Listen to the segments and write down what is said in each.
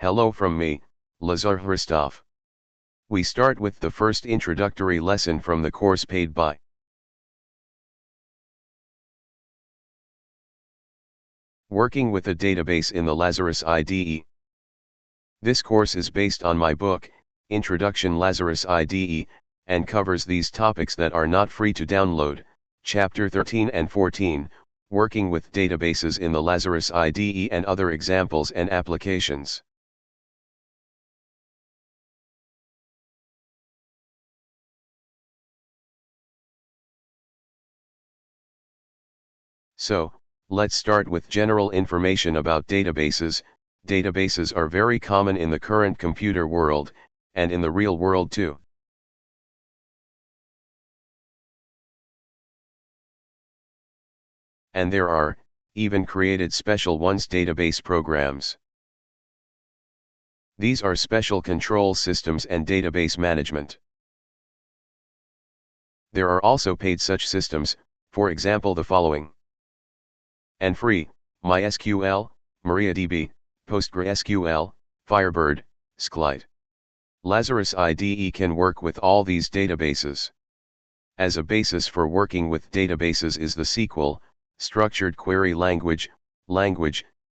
Hello from me, Lazarus. We start with the first introductory lesson from the course paid by Working with a Database in the Lazarus IDE. This course is based on my book, Introduction Lazarus IDE, and covers these topics that are not free to download, Chapter 13 and 14, Working with Databases in the Lazarus IDE and other examples and applications. So, let's start with general information about databases. Databases are very common in the current computer world, and in the real world too. And there are, even created special ones database programs. These are special control systems and database management. There are also paid such systems, for example the following. And free, MySQL, MariaDB, PostgreSQL, Firebird, SQLite. Lazarus IDE can work with all these databases. As a basis for working with databases is the SQL, Structured Query Language,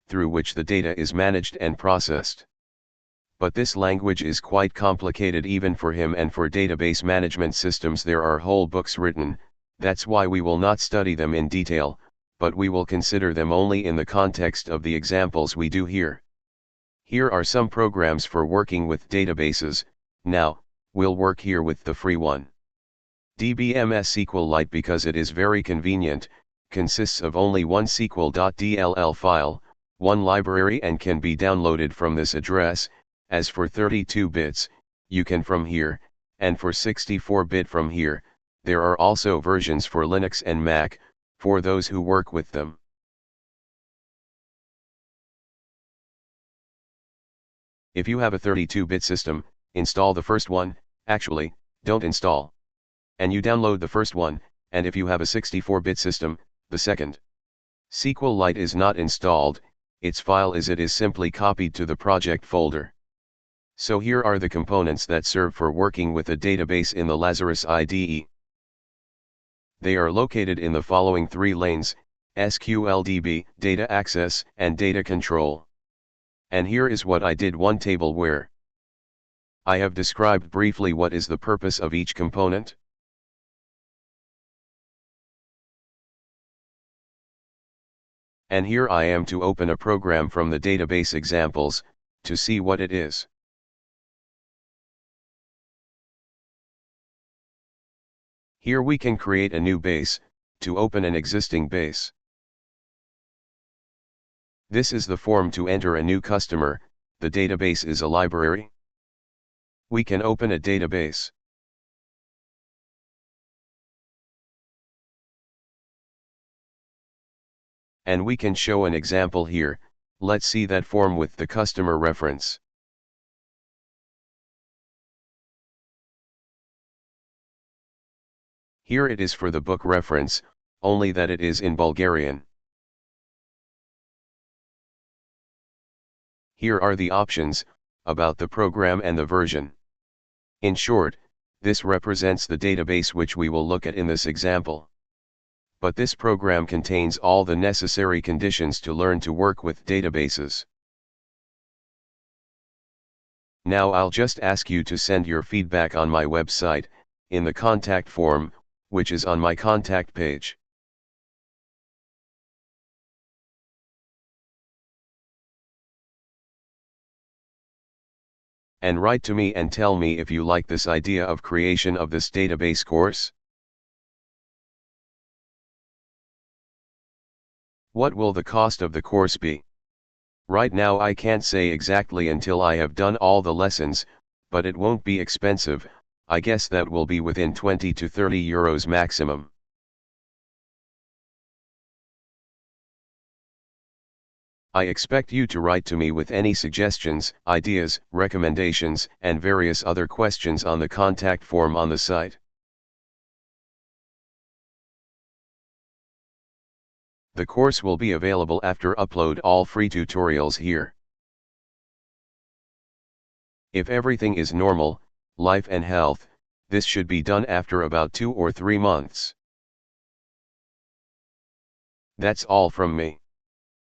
through which the data is managed and processed. But this language is quite complicated even for him, and for database management systems there are whole books written. That's why we will not study them in detail, but we will consider them only in the context of the examples we do here. Here are some programs for working with databases. Now, we'll work here with the free one. DBMS SQLite, because it is very convenient, consists of only one SQL.dll file, one library, and can be downloaded from this address. As for 32 bits, you can from here, and for 64-bit from here. There are also versions for Linux and Mac, for those who work with them. If you have a 32-bit system, install the first one. Actually, don't install. And you download the first one, and if you have a 64-bit system, the second. SQLite is not installed, its file as it is simply copied to the project folder. So here are the components that serve for working with a database in the Lazarus IDE. They are located in the following three lanes: SQLDB, data access, and data control. And here is what I did: one table where I have described briefly what is the purpose of each component. And here I am to open a program from the database examples, to see what it is. Here we can create a new base, to open an existing base. This is the form to enter a new customer. The database is a library. We can open a database. And we can show an example here. Let's see that form with the customer reference. Here it is for the book reference, only that it is in Bulgarian. Here are the options, about the program and the version. In short, this represents the database which we will look at in this example. But this program contains all the necessary conditions to learn to work with databases. Now I'll just ask you to send your feedback on my website, in the contact form, which is on my contact page. And write to me and tell me if you like this idea of creation of this database course. What will the cost of the course be? Right now I can't say exactly until I have done all the lessons, but it won't be expensive. I guess that will be within 20 to 30 euros maximum. I expect you to write to me with any suggestions, ideas, recommendations, and various other questions on the contact form on the site. The course will be available after upload all free tutorials here. If everything is normal, life and health, this should be done after about 2 or 3 months. That's all from me.